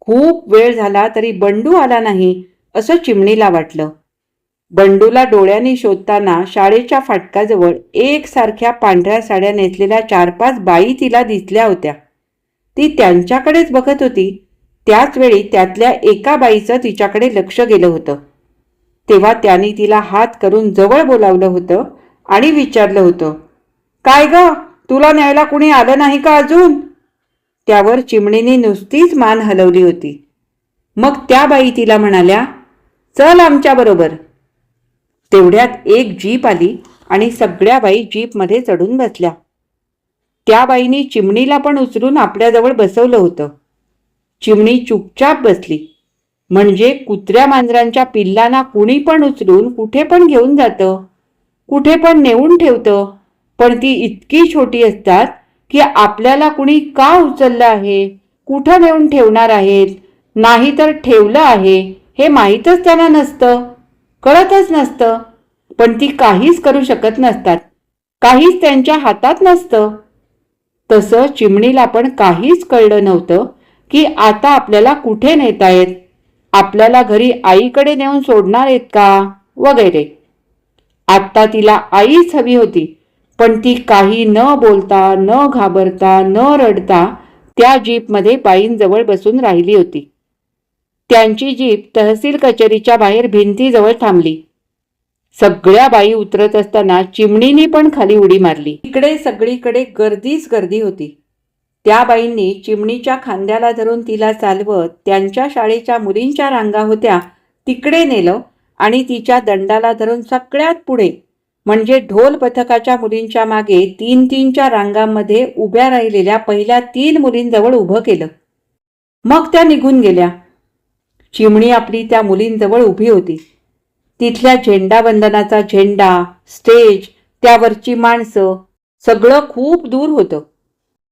खूप वेळ झाला तरी बंडू आला नाही असं चिमणीला वाटलं. बंडूला डोळ्यांनी शोधताना शाळेच्या फाटकाजवळ एकसारख्या पांढऱ्या साड्या नेसलेल्या 4-5 बाई तिला दिसल्या होत्या. ती त्यांच्याकडेच बघत होती. त्याच वेळी त्यातल्या एका बाईचं तिच्याकडे लक्ष गेलं होतं. तेव्हा त्यांनी तिला हात करून जवळ बोलावलं होतं आणि विचारलं होतं, काय ग, तुला न्यायला कुणी आलं नाही का अजून? त्यावर चिमणीने नुसतीच मान हलवली होती. मग त्या बाई तिला म्हणाल्या, चल आमच्याबरोबर. तेवढ्यात एक जीप आली आणि सगळ्या बाई जीपमध्ये चढून बसल्या. त्या बाईंनी चिमणीला पण उचलून आपल्याजवळ बसवलं होतं. चिमणी चुपचाप बसली. म्हणजे कुत्र्या मांजरांच्या पिल्लांना कुणी पण उचलून कुठे पण घेऊन जातं, कुठे पण नेऊन ठेवतं, पण ती इतकी छोटी असतात की आपल्याला कुणी का उचललं आहे, कुठं नेऊन ठेवणार आहेत, नाही तर ठेवलं आहे हे माहीतच त्यांना नसतं, कळतच नसतं. पण ती काहीच करू शकत नसतात, काहीच त्यांच्या हातात नसतं. तसं चिमणीला पण काहीच कळलं नव्हतं की आता आपल्याला कुठे नेतायत, आपल्याला घरी आईकडे नेऊन सोडणार आहेत का वगैरे. आत्ता तिला आईच हवी होती, पण ती काही न बोलता, न घाबरता, न रडता त्या जीपमध्ये बाईंजवळ बसून राहिली होती. त्यांची जीप तहसील कचेरीच्या बाहेर भिंतीजवळ थांबली. सगळ्या बाई उतरत असताना चिमणीने पण खाली उडी मारली. इकडे सगळीकडे गर्दीच गर्दी होती. त्या बाईंनी चिमणीच्या खांद्याला धरून तिला चालवत त्यांच्या शाळेच्या मुलींच्या रांगा होत्या तिकडे नेलं आणि तिच्या दंडाला धरून सगळ्यात पुढे म्हणजे ढोल पथकाच्या मुलींच्या मागे 3-3च्या रांगांमध्ये उभ्या राहिलेल्या पहिल्या 3 मुलींजवळ उभं केलं. मग त्या निघून गेल्या. चिमणी आपली त्या मुलींजवळ उभी होती. तिथल्या झेंडावंदनाचा झेंडा, स्टेज, त्यावरची माणसं सगळं खूप दूर होतं.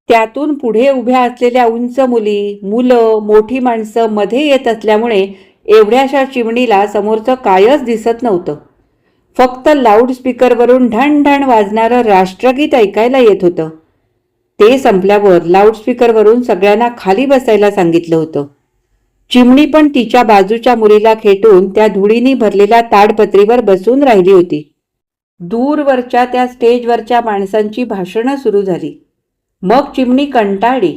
त्यातून पुढे उभ्या असलेल्या उंच मुली, मुलं, मोठी माणसं मध्ये येत असल्यामुळे एवढ्याशा चिमणीला समोरचं कायच दिसत नव्हतं. फक्त लाऊडस्पीकरवरून ढणढण वाजणारं राष्ट्रगीत ऐकायला येत होतं. ते संपल्यावर लाऊडस्पीकरवरून सगळ्यांना खाली बसायला सांगितलं होतं. चिमणी पण तिच्या बाजूच्या मुलीला खेटून त्या धुळीने भरलेल्या ताडपत्रीवर बसून राहिली होती. दूरवरच्या त्या स्टेजवरच्या माणसांची भाषणं सुरू झाली. मग चिमणी कंटाळली.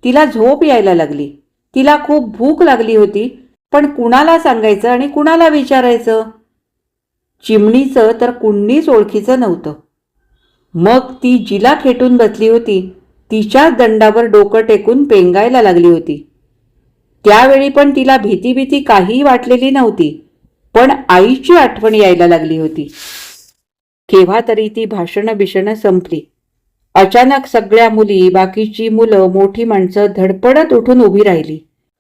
तिला झोप यायला लागली. तिला खूप भूक लागली होती, पण कुणाला सांगायचं आणि कुणाला विचारायचं? चिमणीचं तर कुणीच ओळखीचं नव्हतं. मग ती जिला खेटून बसली होती तिच्याच दंडावर डोकं टेकून पेंगायला लागली होती. त्यावेळी पण तिला भीती काहीही वाटलेली नव्हती, पण आईची आठवण यायला लागली होती. केव्हा तरी ती भाषणं संपली. अचानक सगळ्या मुली, बाकीची मुलं, मोठी माणसं धडपडत उठून उभी राहिली.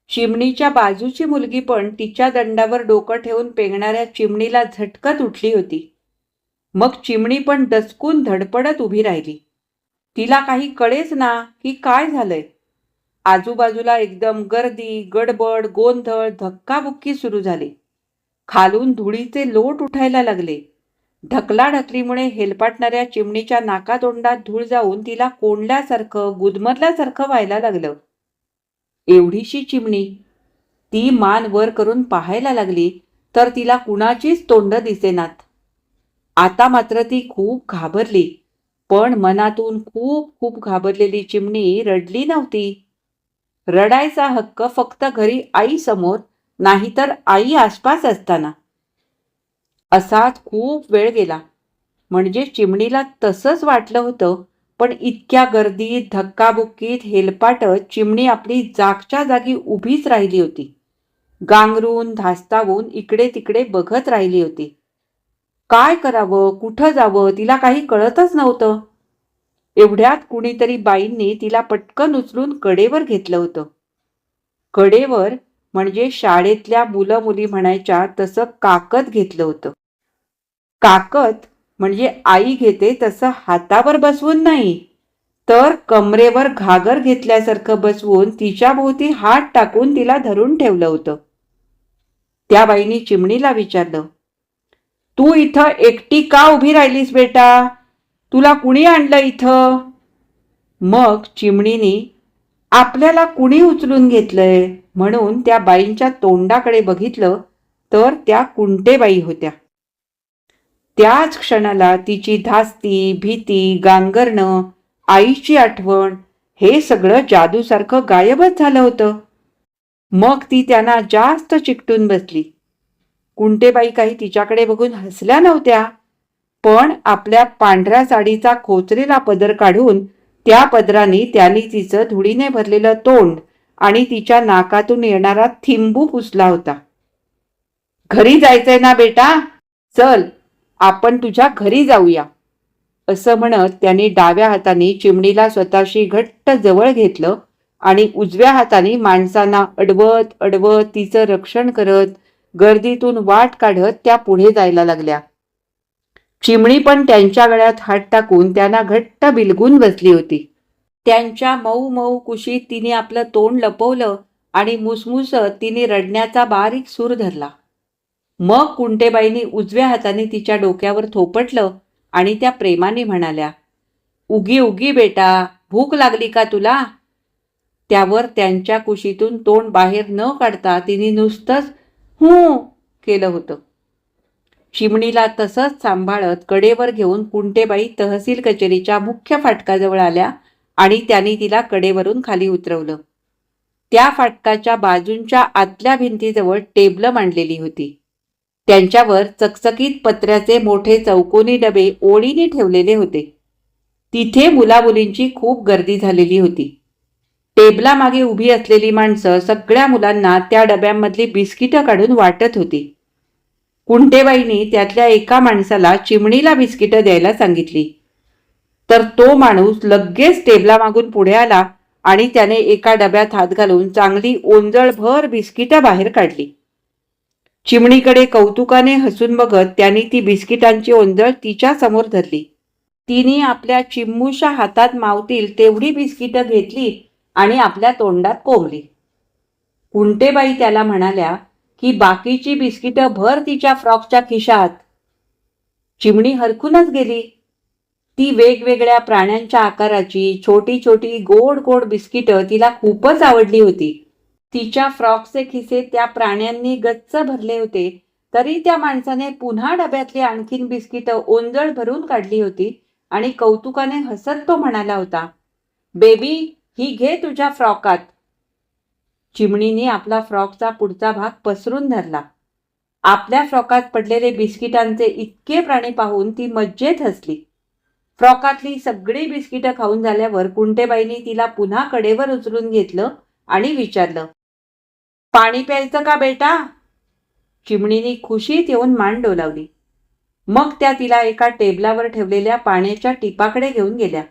चिमणीच्या बाजूची मुलगी पण तिच्या दंडावर डोकं ठेवून पेंगणाऱ्या चिमणीला झटकत उठली होती. मग चिमणी पण दचकून धडपडत उभी राहिली. तिला काही कळेच ना की काय झालंय. आजूबाजूला एकदम गर्दी, गडबड, गोंधळ, धक्काबुक्की सुरू झाली. खालून धुळीचे लोट उठायला लागले. ढकलाढकलीमुळे हेलपाटणाऱ्या चिमणीच्या नाकातोंडात धूळ जाऊन तिला कोंडल्यासारखं, गुदमरल्यासारखं व्हायला लागलं. एवढीशी चिमणी, ती मान वर करून पाहायला लागली तर तिला कुणाचीच तोंड दिसेनात. आता मात्र ती खूप घाबरली, पण मनातून खूप खूप घाबरलेली चिमणी रडली नव्हती. रडायचा हक्क फक्त घरी आई समोर, नाहीतर आई आसपास असताना. असाच खूप वेळ गेला. म्हणजे चिमणीला तसंच वाटलं होतं, पण इतक्या गर्दीत, धक्काबुक्कीत, हेलपाटत चिमणी आपली जागच्या जागी उभीच राहिली होती. गांगरून, धास्तावून इकडे तिकडे बघत राहिली होती. काय करावं, कुठं जावं तिला काही कळतच नव्हतं. एवढ्यात कुणीतरी बाईंनी तिला पटकन उचलून कडेवर घेतलं होतं. कडेवर म्हणजे शाळेतल्या मुलं मुली म्हणायच्या तसं काकत घेतलं होतं. काकत म्हणजे आई घेते तसं हातावर बसवून नाही, तर कमरेवर घागर घेतल्यासारखं बसवून तिच्या भोवती हात टाकून तिला धरून ठेवलं होतं. त्या बाईनी चिमणीला विचारलं, तू इथं एकटी का उभी राहिलीस बेटा? तुला कुणी आणलं इथं? मग चिमणीने आपल्याला कुणी उचलून घेतलंय म्हणून त्या बाईंच्या तोंडाकडे बघितलं, तर त्या कुंटेबाई होत्या. त्याच क्षणाला तिची धास्ती, भीती, गांगरणं, आईची आठवण हे सगळं जादूसारखं गायबच झालं होतं. मग ती त्यांना जास्त चिकटून बसली. कुंटेबाई काही तिच्याकडे बघून हसल्या नव्हत्या, पण आपल्या पांढऱ्या साडीचा खोचलेला पदर काढून त्या पदराने त्यांनी तिचं धुळीने भरलेलं तोंड आणि तिच्या नाकातून येणारा थिंबू पुसला होता. घरी जायचंय ना बेटा? चल, आपण तुझ्या घरी जाऊया, असं म्हणत त्याने डाव्या हाताने चिमणीला स्वतःशी घट्ट जवळ घेतलं आणि उजव्या हाताने माणसांना अडवत अडवत तिचं रक्षण करत गर्दीतून वाट काढत त्या पुढे जायला लागल्या. चिमणी पण त्यांच्या गळ्यात हात टाकून त्यांना घट्ट बिलगून बसली होती. त्यांच्या मऊ मऊ कुशीत तिने आपलं तोंड लपवलं आणि मुसमुसत तिने रडण्याचा बारीक सूर धरला. मग कुंटेबाईंनी उजव्या हाताने तिच्या डोक्यावर थोपटलं आणि त्या प्रेमाने म्हणाल्या, उगी उगी बेटा, भूक लागली का तुला? त्यावर त्यांच्या कुशीतून तोंड बाहेर न काढता तिने नुसतंच हू केलं होतं. चिमणीला तसंच सांभाळत कडेवर घेऊन कुंटेबाई तहसील कचेरीच्या मुख्य फाटकाजवळ आल्या आणि त्यांनी तिला कडेवरून खाली उतरवलं. त्या फाटकाच्या बाजूंच्या आतल्या भिंतीजवळ टेबलं मांडलेली होती. त्यांच्यावर चकचकीत पत्र्याचे मोठे चौकोनी डबे ओळीने ठेवलेले होते. तिथे मुलामुलींची खूप गर्दी झालेली होती. टेबलामागे उभी असलेली माणसं सगळ्या मुलांना त्या डब्यांमधली बिस्किटं काढून वाटत होती. कुंटेबाईंनी त्यातल्या एका माणसाला चिमणीला बिस्किटं द्यायला सांगितली, तर तो माणूस लगेच टेबलामागून पुढे आला आणि त्याने एका डब्यात हात घालून चांगली ओंजळभर बिस्किटं बाहेर काढली. चिमणीकडे कौतुकाने हसून बघत त्यांनी ती बिस्किटांची ओंजळ तिच्या समोर धरली. तिने आपल्या चिमूशा हातात मावतील तेवढी बिस्किटं घेतली आणि आपल्या तोंडात कोंबली. कुंटेबाई त्याला म्हणाल्या की बाकीची बिस्किटं भर तिच्या फ्रॉकच्या खिशात. चिमणी हरखूनच गेली. ती वेगवेगळ्या प्राण्यांच्या आकाराची छोटी छोटी गोड गोड बिस्किटं तिला खूपच आवडली होती. तिच्या फ्रॉकचे खिसे त्या प्राण्यांनी गच्च भरले होते, तरी त्या माणसाने पुन्हा डब्यातली आणखीन बिस्किटं ओंजळ भरून काढली होती आणि कौतुकाने हसत तो म्हणाला होता, बेबी, ही घे तुझ्या फ्रॉकात. चिमणीने आपला फ्रॉकचा पुढचा भाग पसरून धरला. आपल्या फ्रॉकात पडलेले बिस्किटांचे इतके प्राणी पाहून ती मज्जेत हसली. फ्रॉकातली सगळी बिस्किटं खाऊन झाल्यावर कुंटेबाईंनी तिला पुन्हा कडेवर उचलून घेतलं आणि विचारलं, पाणी प्यायचं का बेटा? चिमणीने खुशीत येऊन मान डोलावली. मग त्या तिला एका टेबलावर ठेवलेल्या पाण्याच्या टिपाकडे घेऊन गेल्या.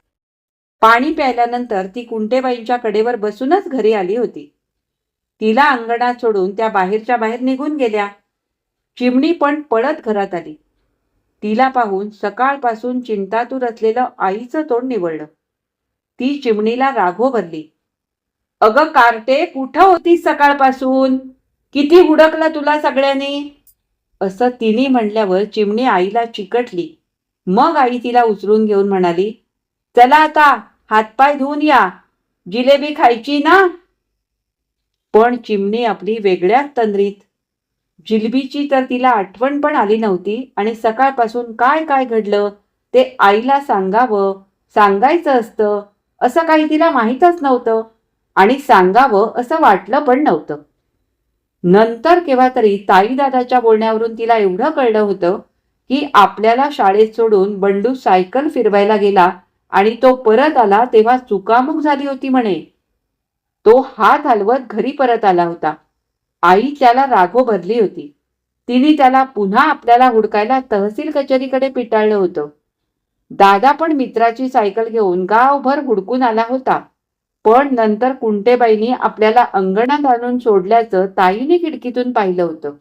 पाणी प्यायल्यानंतर ती कुंटेबाईंच्या कडेवर बसूनच घरी आली होती. तिला अंगणात सोडून त्या बाहेरच्या बाहेर निघून गेल्या. चिमणी पण पळत घरात आली. तिला पाहून सकाळपासून चिंतातूर असलेलं आईचं तोंड निवळलं. ती चिमणीला राघव भरली. अगं कार्टे, कुठं होतीस सकाळपासून? किती हुडकलं तुला सगळ्यांनी? असं तिने म्हणल्यावर चिमणी आईला चिकटली. मग आई तिला उचलून घेऊन म्हणाली, चला आता हातपाय धुवून या, जिलेबी खायची ना? पण चिमणी आपली वेगळ्याच तंद्रीत. जिलेबीची तर तिला आठवण पण आली नव्हती आणि सकाळपासून काय काय घडलं ते आईला सांगायचं असतं असं काही तिला माहीतच नव्हतं आणि सांगावं असं वाटलं पण नव्हतं. नंतर केव्हा तरी ताईदादाच्या बोलण्यावरून तिला एवढं कळलं होतं की आपल्याला शाळेत सोडून बंडू सायकल फिरवायला गेला आणि तो परत आला तेव्हा चुकामुक झाली होती म्हणे. तो हात हलवत घरी परत आला होता. आई त्याला राघव भरली होती. तिने त्याला पुन्हा आपल्याला हुडकायला तहसील कचेरीकडे पिटाळलं होतं. दादा पण मित्राची सायकल घेऊन गावभर हुडकून आला होता, पण नंतर कुंटेबाईंनी आपल्याला अंगणात आणून सोडल्याचं ताईने खिडकीतून पाहिलं होतं.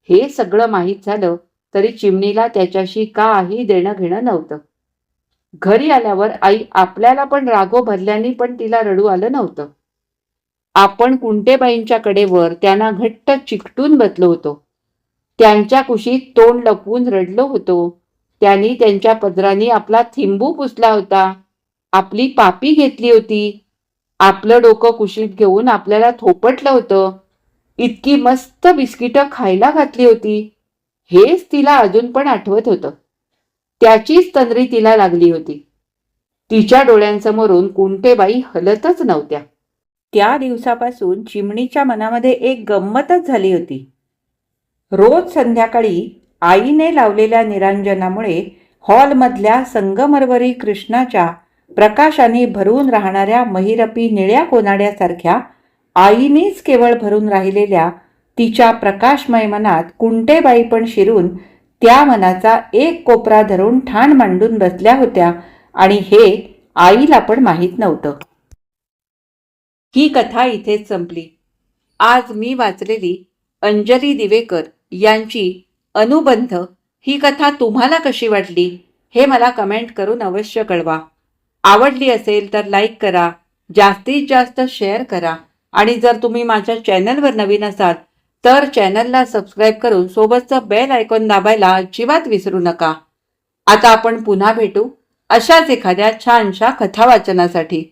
हे सगळं माहीत झालं तरी चिमणीला त्याच्याशी काही देणं घेणं नव्हतं. घरी आल्यावर आई आपल्याला पण रागो भरल्याने पण तिला रडू आलं नव्हतं. आपण कुंटेबाईंच्या कडेवर त्यांना घट्ट चिकटून बसलो होतो. त्यांच्या कुशीत तोंड लपवून रडलो होतो. त्यांनी त्यांच्या पदराने आपला थिंबू पुसला होता. आपली पापी घेतली होती. आपलं डोकं कुशीत घेऊन आपल्याला थोपटलं होतं. इतकी मस्त बिस्किटं खायला घातली होती. हेच तिला अजून पण आठवत होतं. त्याचीच तंद्री तिला लागली होती. तिच्या डोळ्यांसमोरून कुंटेबाई हलतच नव्हत्या. त्या दिवसापासून चिमणीच्या मनामध्ये एक गंमतच झाली होती. रोज संध्याकाळी आईने लावलेल्या निरांजनामुळे हॉलमधल्या संगमरवरी कृष्णाच्या प्रकाशाने भरून राहणाऱ्या महिरपी निळ्या कोनाड्यासारख्या आईनेच केवळ भरून राहिलेल्या तिच्या प्रकाशमय मनात कुंटेबाई पण शिरून त्या मनाचा एक कोपरा धरून ठाण मांडून बसल्या होत्या आणि हे आईला पण माहीत नव्हतं. ही कथा इथेच संपली. आज मी वाचलेली अंजली दिवेकर यांची अनुबंध ही कथा तुम्हाला कशी वाटली हे मला कमेंट करून अवश्य कळवा. आवडली असेल तर लाईक करा, जास्तीत जास्त शेअर करा आणि जर तुम्ही माझ्या चॅनलवर नवीन असाल तर चॅनलला सबस्क्राईब करून सोबतचं बेल आयकॉन दाबायला अजिबात विसरू नका. आता आपण पुन्हा भेटू अशाच एखाद्या छानशा कथा वाचनासाठी.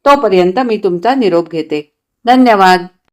तोपर्यंत मी तुमचा निरोप घेते. धन्यवाद.